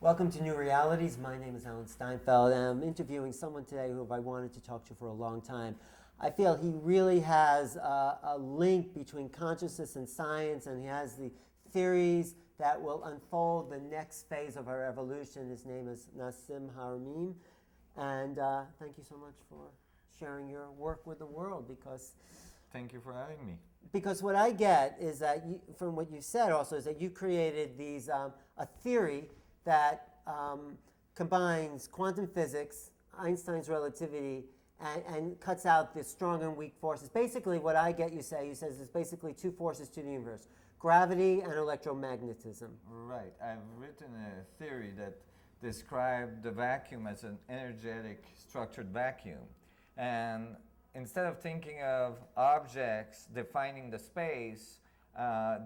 Welcome to Newrealities. My name is Alan Steinfeld, and I'm interviewing someone today who I wanted to talk to for a long time. I feel he really has a link between consciousness and science, and he has the theories that will unfold the next phase of our evolution. His name is Nassim Haremein, and thank you so much for sharing your work with the world, because thank you for having me. Because what I get is that, from what you said also, is that you created these a theory that combines quantum physics, Einstein's relativity, and cuts out the strong and weak forces. Basically, what I get you says there's basically two forces to the universe: gravity and electromagnetism. Right. I've written a theory that described the vacuum as an energetic structured vacuum. And instead of thinking of objects defining the space,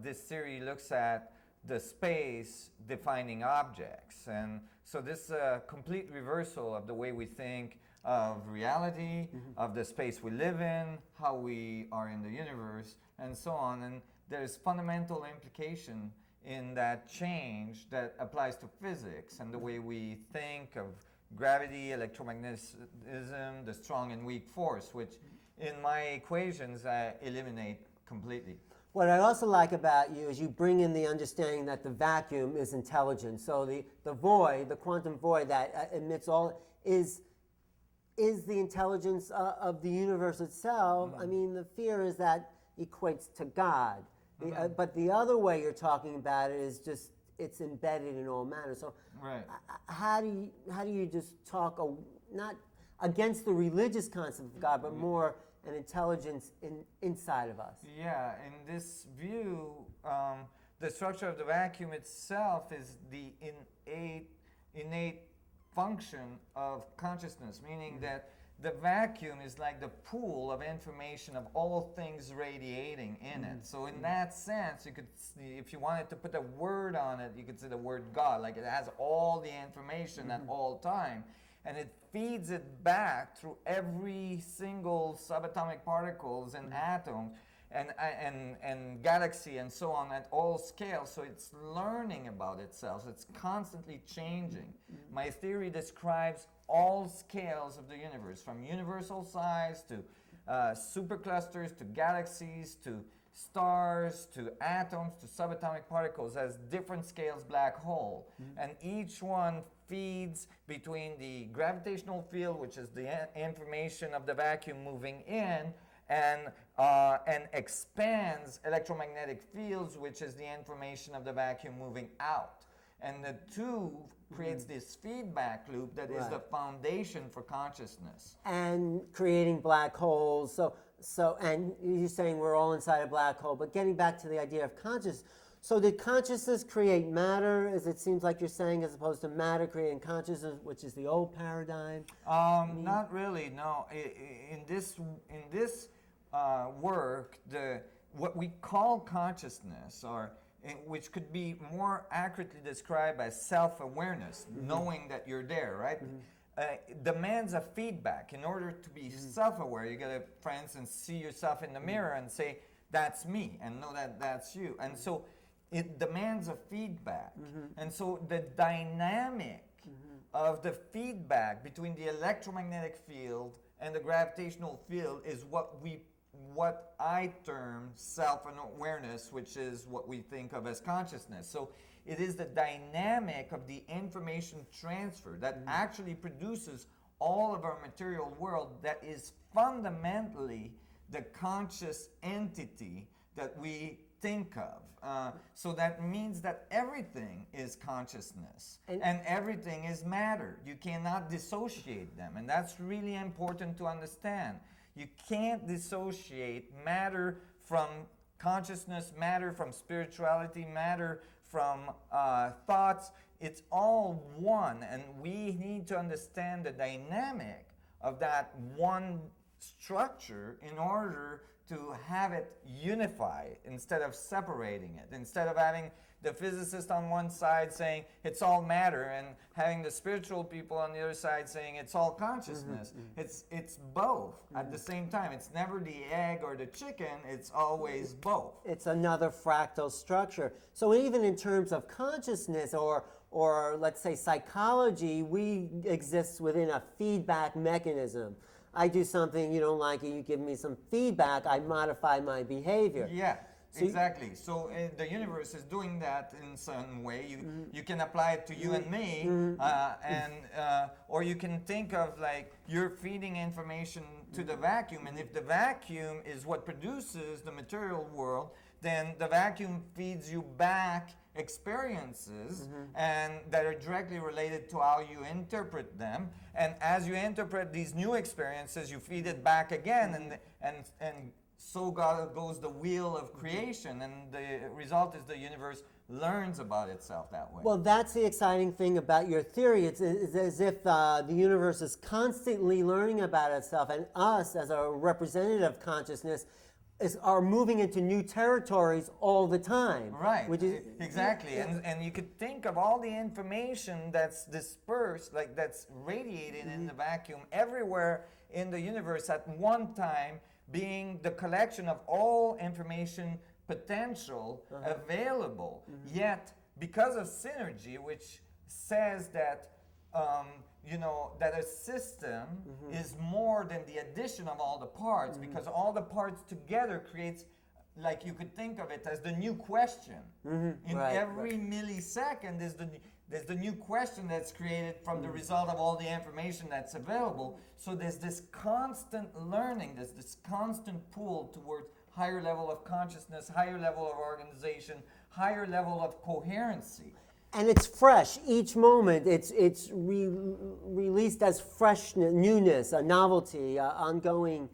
this theory looks at the space defining objects. And so this is a complete reversal of the way we think of reality, of the space we live in, how we are in the universe, and so on. And there's fundamental implication in that change that applies to physics and the way we think of gravity, electromagnetism, the strong and weak force, which in my equations I eliminate completely. What I also like about you is you bring in the understanding that the vacuum is intelligent. So the void, the quantum void that emits all, is the intelligence of the universe itself. I mean, the fear is that equates to God. But the other way you're talking about it is just it's embedded in all matter. So right. How do you just talk not against the religious concept of God, but more an intelligence inside of us? Yeah, in this view, the structure of the vacuum itself is the innate function of consciousness, meaning that the vacuum is like the pool of information of all things radiating in it. So in that sense, you could see, if you wanted to put a word on it, you could say the word God, like it has all the information at all time. And it feeds it back through every single subatomic particles and atoms and galaxy and so on at all scales. So it's learning about itself. It's constantly changing. My theory describes all scales of the universe, from universal size to superclusters to galaxies to stars to atoms to subatomic particles, as different scales black hole. And each one feeds between the gravitational field, which is the information of the vacuum moving in, and expands electromagnetic fields, which is the information of the vacuum moving out. And the two creates this feedback loop that is the foundation for consciousness. And creating black holes. So, and you're saying we're all inside a black hole, but getting back to the idea of consciousness. So did consciousness create matter, as it seems like you're saying, as opposed to matter creating consciousness, which is the old paradigm? Not really, no. In this work, what we call consciousness, or which could be more accurately described as self-awareness, knowing that you're there, right? Demands a feedback. In order to be self-aware, you gotta, for instance, see yourself in the mirror and say, that's me, and know that that's you. And so it demands a feedback. And so the dynamic of the feedback between the electromagnetic field and the gravitational field is what I term self-awareness, which is what we think of as consciousness. So it is the dynamic of the information transfer that actually produces all of our material world that is fundamentally the conscious entity that we think of. So that means that everything is consciousness and everything is matter. You cannot dissociate them, and that's really important to understand. You can't dissociate matter from consciousness, matter from spirituality, matter from thoughts. It's all one, and we need to understand the dynamic of that one structure in order to have it unify instead of separating it, instead of having the physicist on one side saying it's all matter and having the spiritual people on the other side saying it's all consciousness. It's both at the same time. It's never the egg or the chicken, it's always both. It's another fractal structure. So even in terms of consciousness or or let's say psychology, we exist within a feedback mechanism. I do something, you don't like it, you give me some feedback, I modify my behavior. Yeah, So exactly. So the universe is doing that in some way. You can apply it to you and me, or you can think of like you're feeding information to the vacuum, and if the vacuum is what produces the material world, then the vacuum feeds you back experiences and that are directly related to how you interpret them, and as you interpret these new experiences you feed it back again, and so goes the wheel of creation, and the result is the universe learns about itself that way. Well, that's the exciting thing about your theory. It's as if the universe is constantly learning about itself, and us as a representative consciousness are moving into new territories all the time. Right, Which is, exactly. And you could think of all the information that's dispersed, like that's radiated in the vacuum everywhere in the universe at one time, being the collection of all information potential available. Yet, because of synergy, which says that that a system is more than the addition of all the parts, because all the parts together creates, like you could think of it as the new question. In every millisecond there's the new question that's created from the result of all the information that's available. So there's this constant learning, there's this constant pull towards higher level of consciousness, higher level of organization, higher level of coherency. and it's fresh each moment. It's released as fresh newness, a novelty, ongoing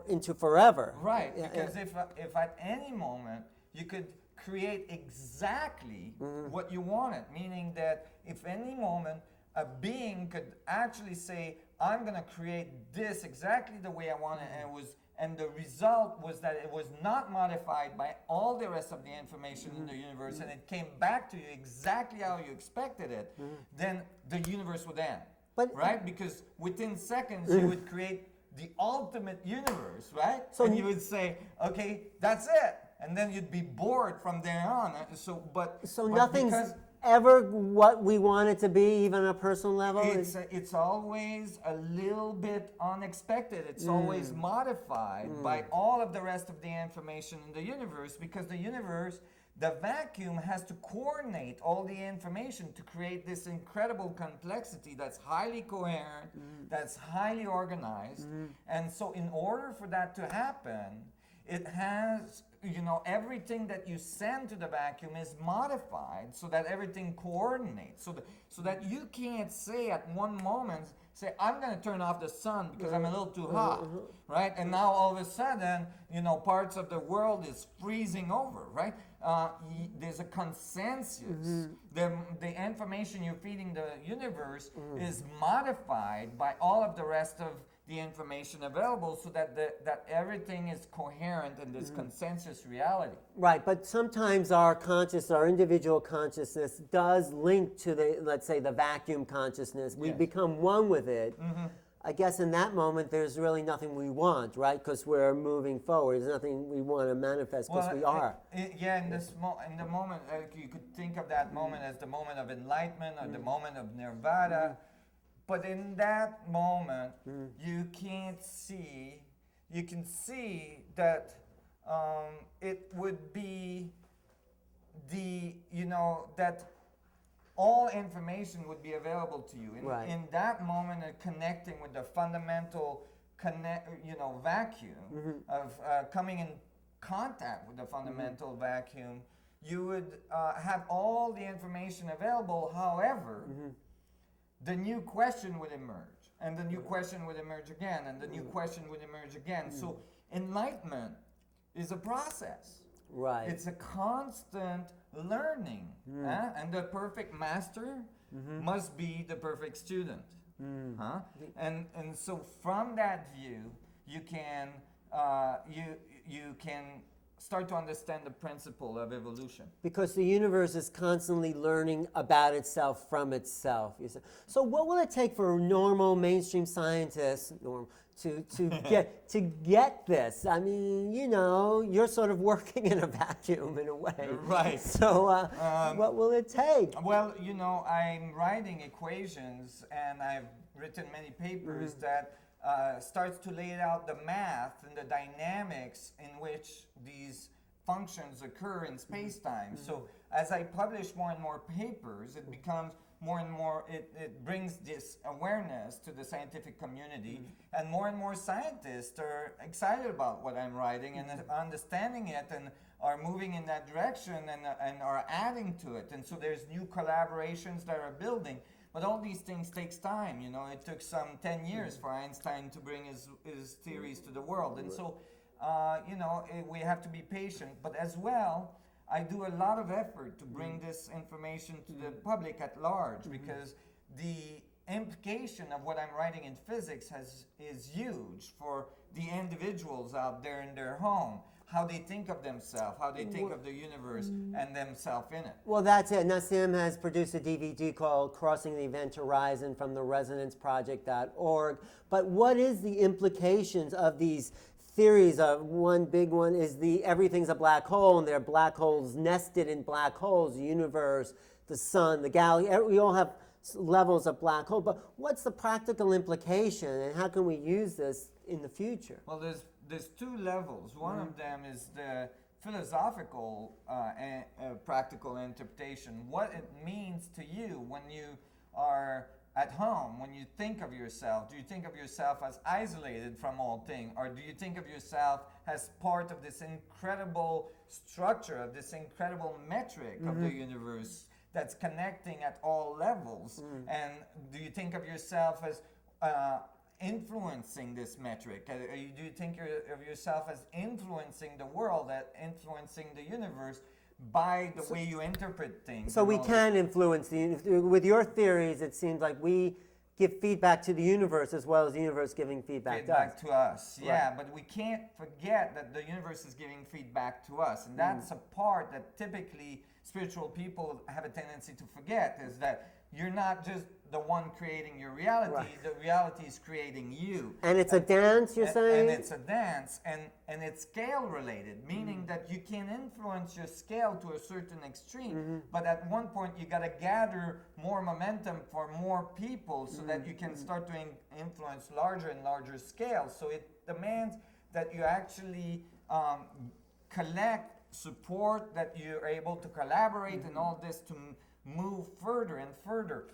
into forever. Right, because if at any moment you could create exactly what you wanted, meaning that if any moment a being could actually say, I'm going to create this exactly the way I want it, and the result was that it was not modified by all the rest of the information in the universe, and it came back to you exactly how you expected it, then the universe would end. Right? Because within seconds you would create the ultimate universe, right? So and you would say, okay, that's it. And then you'd be bored from there on. But nothing's ever what we want it to be, even on a personal level? It's always a little bit unexpected. It's always modified by all of the rest of the information in the universe, because the universe, the vacuum, has to coordinate all the information to create this incredible complexity that's highly coherent, that's highly organized. And so in order for that to happen, it has, everything that you send to the vacuum is modified so that everything coordinates. So that you can't say at one moment, I'm going to turn off the sun because I'm a little too hot, right? And now all of a sudden, parts of the world is freezing over, right? There's a consensus. The information you're feeding the universe is modified by all of the rest of the information available, so that everything is coherent in this consensus reality. Right, but sometimes our individual consciousness does link to let's say, the vacuum consciousness. We become one with it. I guess in that moment, there's really nothing we want, right? Because we're moving forward. There's nothing we want to manifest because we are. In the moment, you could think of that moment as the moment of enlightenment or the moment of nirvana. But in that moment, you can see that it would be that all information would be available to you. In that moment of connecting with the fundamental vacuum of coming in contact with the fundamental vacuum, you would have all the information available. However, the new question would emerge, and the new question would emerge again, and the new question would emerge again. So enlightenment is a process. Right. It's a constant learning. And the perfect master must be the perfect student. And so from that view, you can start to understand the principle of evolution. Because the universe is constantly learning about itself from itself. So what will it take for normal mainstream scientists to get this. I mean, you know, you're sort of working in a vacuum in a way. Right. So what will it take? Well, you know, I'm writing equations, and I've written many papers that starts to lay out the math and the dynamics in which these functions occur in space-time. So as I publish more and more papers, it becomes more and more, it brings this awareness to the scientific community, and more scientists are excited about what I'm writing and understanding it, and are moving in that direction, and are adding to it. And so there's new collaborations that are building. But all these things takes time, you know. It took some 10 years for Einstein to bring his theories to the world. And so, you know, we have to be patient. But as well, I do a lot of effort to bring this information to the public at large, because the implication of what I'm writing in physics is huge for the individuals out there in their home. How they think of themselves, how they think of the universe and themselves in it. Well, that's it. Nassim has produced a DVD called Crossing the Event Horizon from the resonanceproject.org. But what is the implications of these theories? One big one is everything's a black hole, and there are black holes nested in black holes, the universe, the sun, the galaxy. We all have levels of black hole. But what's the practical implication, and how can we use this in the future? Well, there's two levels. One of them is the philosophical practical interpretation. What it means to you when you are at home, when you think of yourself. Do you think of yourself as isolated from all things, or do you think of yourself as part of this incredible structure, of this incredible metric of the universe that's connecting at all levels? And do you think of yourself as influencing this metric? Do you think of yourself as influencing the world, influencing the universe by the way you interpret things? So we can influence with your theories. It seems like we give feedback to the universe as well as the universe giving feedback to us. Yeah, right. But we can't forget that the universe is giving feedback to us, and that's a part that typically spiritual people have a tendency to forget, is that you're not just the one creating your reality, right. The reality is creating you. And it's a dance, you're saying? And it's a dance, and it's scale related, meaning that you can influence your scale to a certain extreme, but at one point you got to gather more momentum for more people so that you can start to influence larger and larger scales. So it demands that you actually collect support, that you're able to collaborate and all this to move further and further.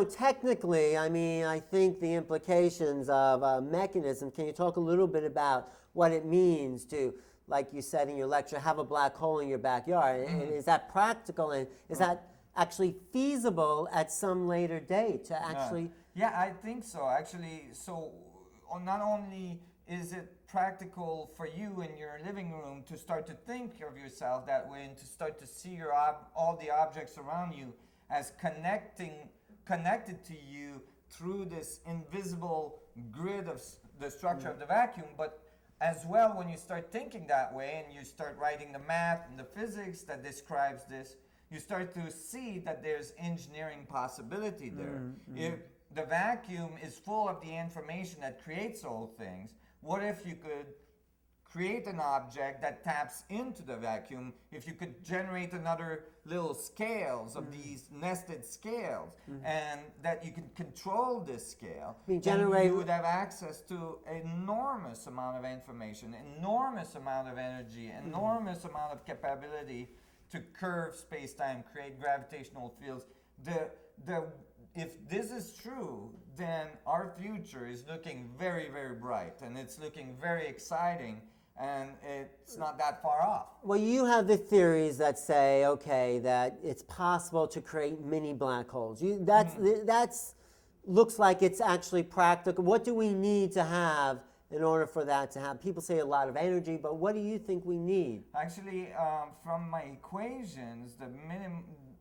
Technically, I mean, I think the implications of a mechanism, can you talk a little bit about what it means to, like you said in your lecture, have a black hole in your backyard? And is that practical, and is that actually feasible at some later date to actually... Yeah, I think so, actually. So not only is it practical for you in your living room to start to think of yourself that way, and to start to see all the objects around you as connected to you through this invisible grid of the structure of the vacuum, but as well, when you start thinking that way and you start writing the math and the physics that describes this, you start to see that there's engineering possibility there. If the vacuum is full of the information that creates all things, what if you could create an object that taps into the vacuum? If you could generate another little scales of these nested scales, and that you could control this scale, then you would have access to enormous amount of information, enormous amount of energy, enormous amount of capability to curve space-time, create gravitational fields. If this is true, then our future is looking very, very bright, and it's looking very exciting, and it's not that far off. Well, you have the theories that say, okay, that it's possible to create mini black holes. That's looks like it's actually practical. What do we need to have in order for that to happen? People say a lot of energy, but what do you think we need? Actually, from my equations,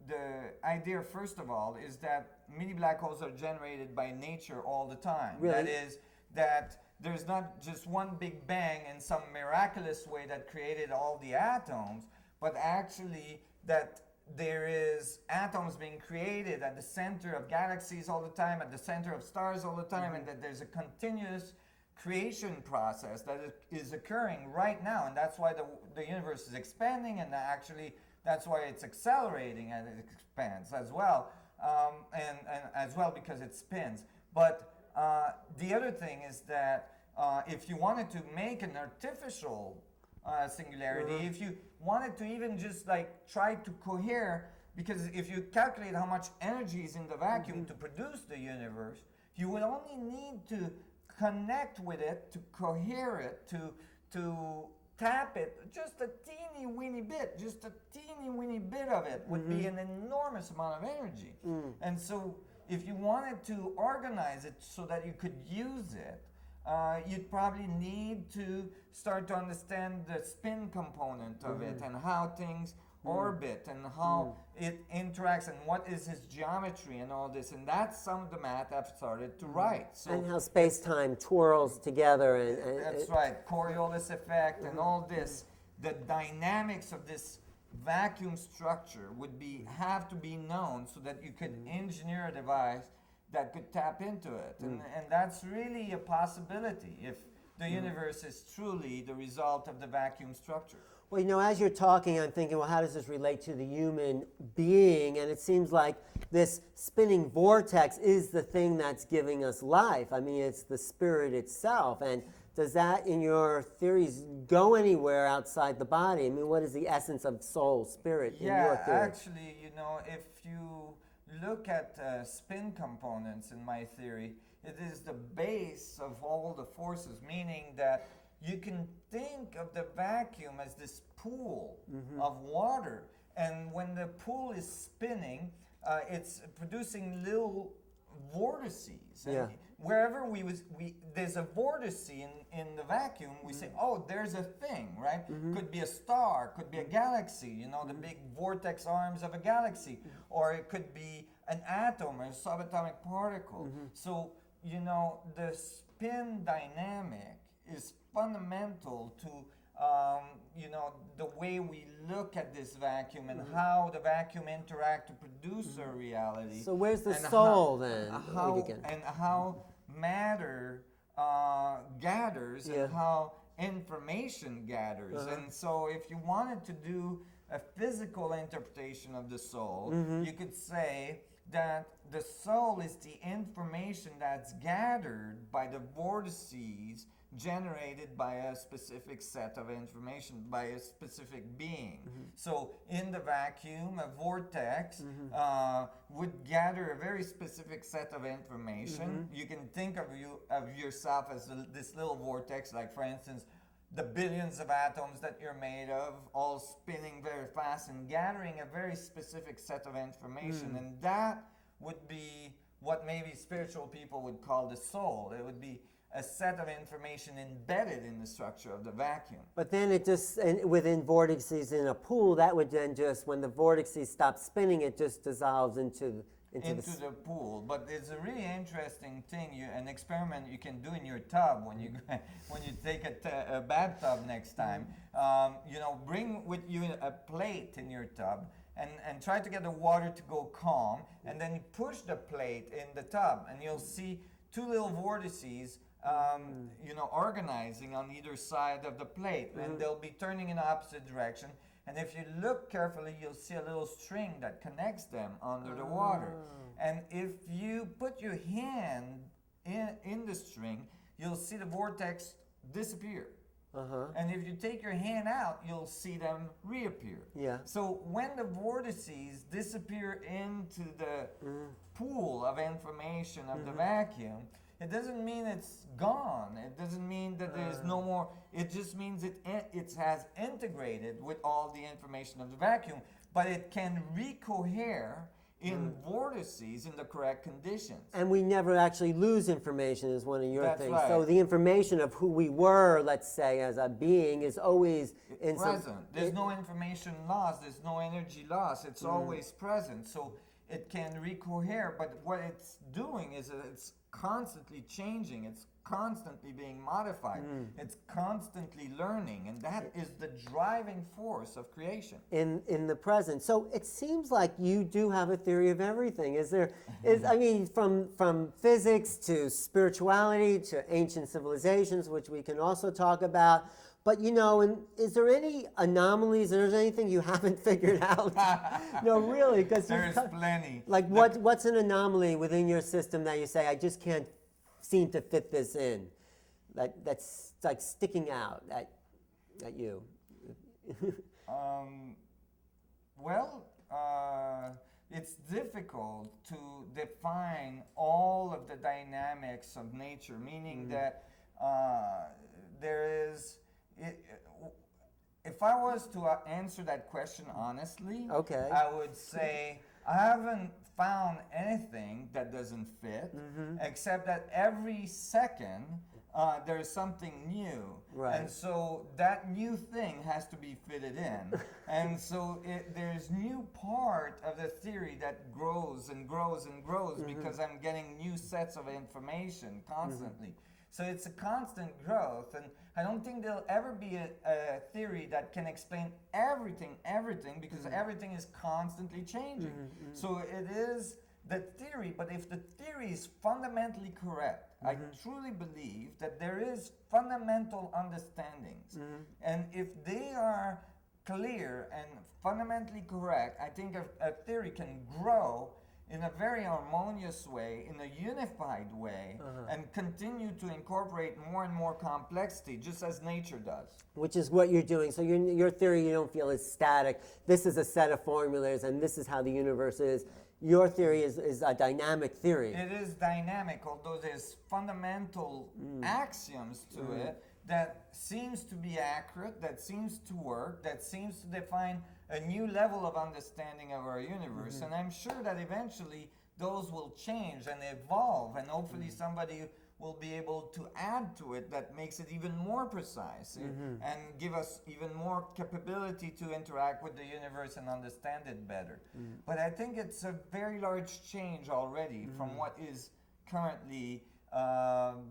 the idea, first of all, is that mini black holes are generated by nature all the time. Really? That is, that there's not just one big bang in some miraculous way that created all the atoms, but actually that there is atoms being created at the center of galaxies all the time, at the center of stars all the time, and that there's a continuous creation process that is occurring right now, and that's why the universe is expanding, and actually that's why it's accelerating and it expands as well, and as well because it spins. But the other thing is that if you wanted to make an artificial singularity, if you wanted to even just like try to cohere, because if you calculate how much energy is in the vacuum to produce the universe, you would only need to connect with it, to cohere it, to tap it, just a teeny weeny bit, just a teeny weeny bit of it would be an enormous amount of energy. And so if you wanted to organize it so that you could use it, you'd probably need to start to understand the spin component of it, and how things orbit, and how it interacts, and what is its geometry, and all this. And that's some of the math I've started to write. So and how space-time twirls together. And that's right, Coriolis effect, and all this. The dynamics of this vacuum structure would have to be known so that you could engineer a device that could tap into it. And that's really a possibility if the universe is truly the result of the vacuum structure. Well, you know, as you're talking, I'm thinking, well, how does this relate to the human being? And it seems like this spinning vortex is the thing that's giving us life. I mean, it's the spirit itself. And does that, in your theories, go anywhere outside the body? I mean, what is the essence of soul, spirit, in your theory? Yeah, actually, you know, if you look at spin components in my theory, it is the base of all the forces, meaning that you can think of the vacuum as this pool of water, and when the pool is spinning, it's producing little vortices. And wherever there's a vortice in the vacuum, we say, oh, there's a thing, right? Could be a star, could be a galaxy, you know, the big vortex arms of a galaxy, or it could be an atom or a subatomic particle. So, you know, the spin dynamic is fundamental to you know, the way we look at this vacuum, and how the vacuum interact to produce a reality. So where's the soul then? How matter gathers, and how information gathers. And so if you wanted to do a physical interpretation of the soul, you could say that the soul is the information that's gathered by the vortices generated by a specific set of information, by a specific being. So in the vacuum, a vortex would gather a very specific set of information. You can think of yourself as this little vortex, like for instance, the billions of atoms that you're made of, all spinning very fast and gathering a very specific set of information. And that would be what maybe spiritual people would call the soul. It would be a set of information embedded in the structure of the vacuum. But then it just, and within vortices in a pool, that would then just, when the vortices stop spinning, it just dissolves into the pool. But it's a really interesting thing, an experiment you can do in your tub when you take a bathtub next time. You know, bring with you a plate in your tub, and try to get the water to go calm, and then you push the plate in the tub, and you'll see two little vortices you know, organizing on either side of the plate, and they'll be turning in the opposite direction. And if you look carefully, you'll see a little string that connects them under the water. And if you put your hand in the string, you'll see the vortex disappear. And if you take your hand out, you'll see them reappear. So when the vortices disappear into the pool of information of the vacuum, it doesn't mean it's gone. It doesn't mean that there's no more. It just means it has integrated with all the information of the vacuum, but it can recohere in vortices in the correct conditions. And we never actually lose information, is one of your That's things. right. So the information of who we were, let's say, as a being, is always present. There's no information loss. There's no energy loss. It's always present. So it can recohere, but what it's doing is it's constantly changing, it's constantly being modified, it's constantly learning, and that is the driving force of creation. In the present. So it seems like you do have a theory of everything. I mean, from physics to spirituality to ancient civilizations, which we can also talk about. But is there any anomalies? Is there anything you haven't figured out? No, really, because there's plenty. Like what's an anomaly within your system that you say, I just can't seem to fit this in? That's like sticking out at you. It's difficult to define all of the dynamics of nature, meaning that there is. If I was to answer that question honestly, okay, I would say I haven't found anything that doesn't fit, except that every second there's something new. Right. And so that new thing has to be fitted in. And so there's new part of the theory that grows and grows and grows because I'm getting new sets of information constantly. So it's a constant growth, and I don't think there'll ever be a theory that can explain everything, because everything is constantly changing. So it is the theory, but if the theory is fundamentally correct, I truly believe that there is fundamental understandings. And if they are clear and fundamentally correct, I think a theory can grow in a very harmonious way, in a unified way, and continue to incorporate more and more complexity, just as nature does. Which is what you're doing. So your theory, you don't feel is static. This is a set of formulas, and this is how the universe is. Your theory is a dynamic theory. It is dynamic, although there's fundamental axioms to it that seems to be accurate, that seems to work, that seems to define a new level of understanding of our universe. And I'm sure that eventually those will change and evolve, and hopefully somebody will be able to add to it that makes it even more precise and give us even more capability to interact with the universe and understand it better. But I think it's a very large change already from what is currently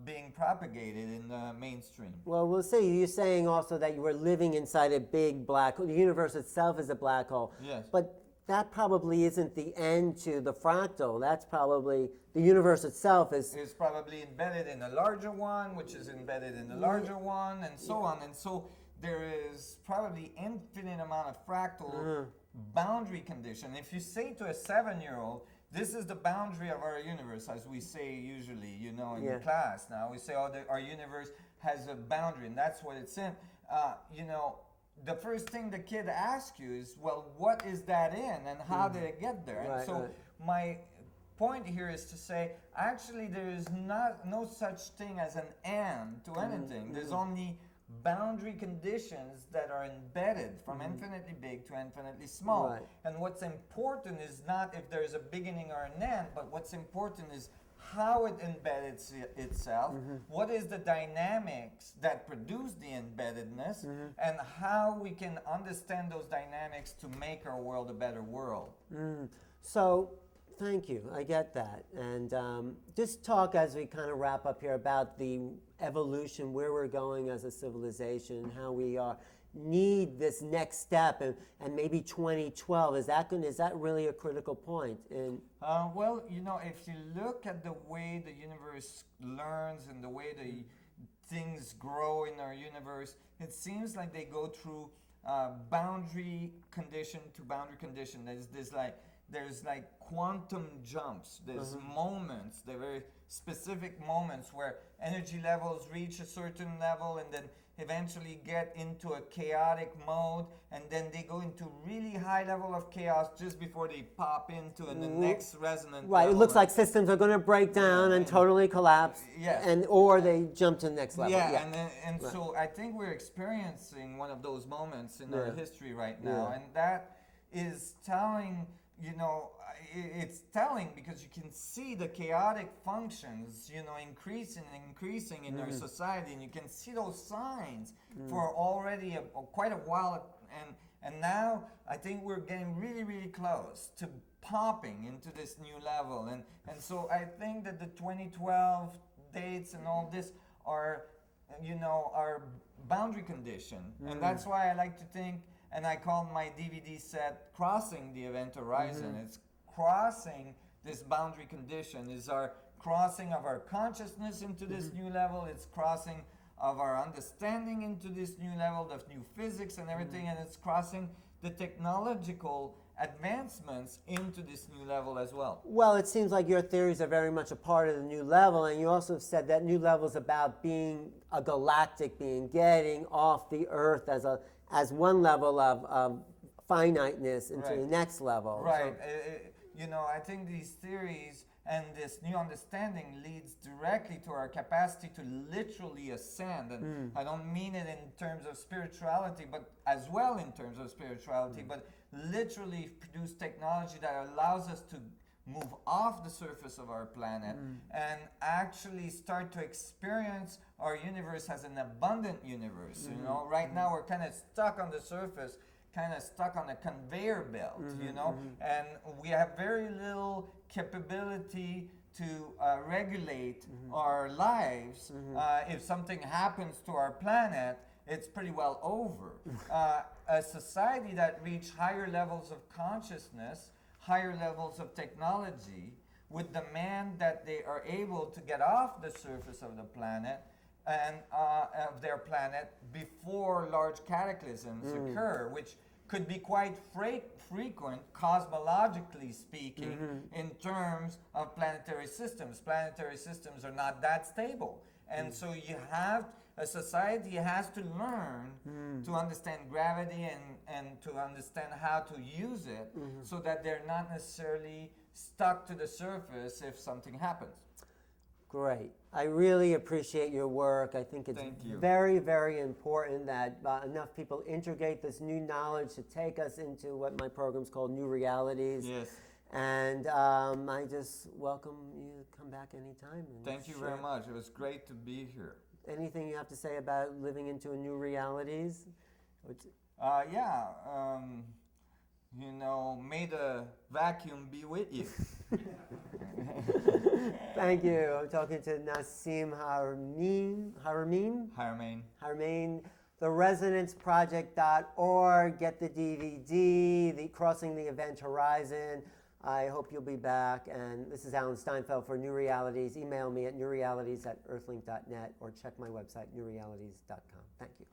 being propagated in the mainstream. Well, we'll see. You're saying also that you were living inside a big black hole. The universe itself is a black hole. Yes. But that probably isn't the end to the fractal. That's probably, the universe itself is... It's probably embedded in a larger one, which is embedded in the larger one, and so on. And so there is probably infinite amount of fractal boundary condition. If you say to a 7-year-old, this is the boundary of our universe, as we say usually, in class now. We say, our universe has a boundary, and that's what it's in. The first thing the kid asks you is, well, what is that in, and how did it get there? And so my point here is to say, actually, there is no such thing as an end to anything. There's only boundary conditions that are embedded from infinitely big to infinitely small. Right. And what's important is not if there's a beginning or an end, but what's important is how it embeds itself, what is the dynamics that produce the embeddedness, and how we can understand those dynamics to make our world a better world. So, thank you. I get that. And just talk as we kind of wrap up here about the evolution, where we're going as a civilization, how we need this next step, and maybe 2012. Is that really a critical point? Well, if you look at the way the universe learns and the way the things grow in our universe, it seems like they go through boundary condition to boundary condition. There's quantum jumps. There's moments, they're very specific moments where energy levels reach a certain level and then eventually get into a chaotic mode, and then they go into really high level of chaos just before they pop into the next resonant Right, level. it looks like systems are going to break down and totally collapse, or they jump to the next level. And so I think we're experiencing one of those moments in our history right now, and that is telling, it's telling because you can see the chaotic functions, increasing in our society, and you can see those signs for already quite a while, And now I think we're getting really, really close to popping into this new level. And so I think that the 2012 dates and all this are, are boundary condition. And that's why I like to think, and I call my DVD set Crossing the Event Horizon. It's crossing this boundary condition, is our crossing of our consciousness into this new level. It's crossing of our understanding into this new level of new physics and everything, and it's crossing the technological advancements into this new level as well. Well, it seems like your theories are very much a part of the new level, and you also said that new level is about being a galactic being, getting off the Earth as one level of finiteness into the next level. Right. So, I think these theories and this new understanding leads directly to our capacity to literally ascend. And I don't mean it in terms of spirituality, but as well in terms of spirituality, but literally produce technology that allows us to move off the surface of our planet and actually start to experience our universe as an abundant universe. Right now we're kind of stuck on the surface, kind of stuck on a conveyor belt, and we have very little capability to regulate our lives. If something happens to our planet, it's pretty well over. A society that reached higher levels of consciousness, higher levels of technology, would demand that they are able to get off the surface of the planet and of their planet before large cataclysms occur, which could be quite frequent, cosmologically speaking, in terms of planetary systems. Planetary systems are not that stable. And so a society has to learn to understand gravity and to understand how to use it so that they're not necessarily stuck to the surface if something happens. Great. I really appreciate your work. I think it's very, very important that enough people integrate this new knowledge to take us into what my program's called Newrealities. Yes. And I just welcome you to come back anytime. And Thank you very much. It was great to be here. Anything you have to say about living into a Newrealities? May the vacuum be with you. Thank you. I'm talking to Nassim Haremein. Haremein. TheResonanceProject.org. Get the DVD, the Crossing the Event Horizon. I hope you'll be back. And this is Alan Steinfeld for Newrealities. Email me at newrealities@earthlink.net or check my website, newrealities.com. Thank you.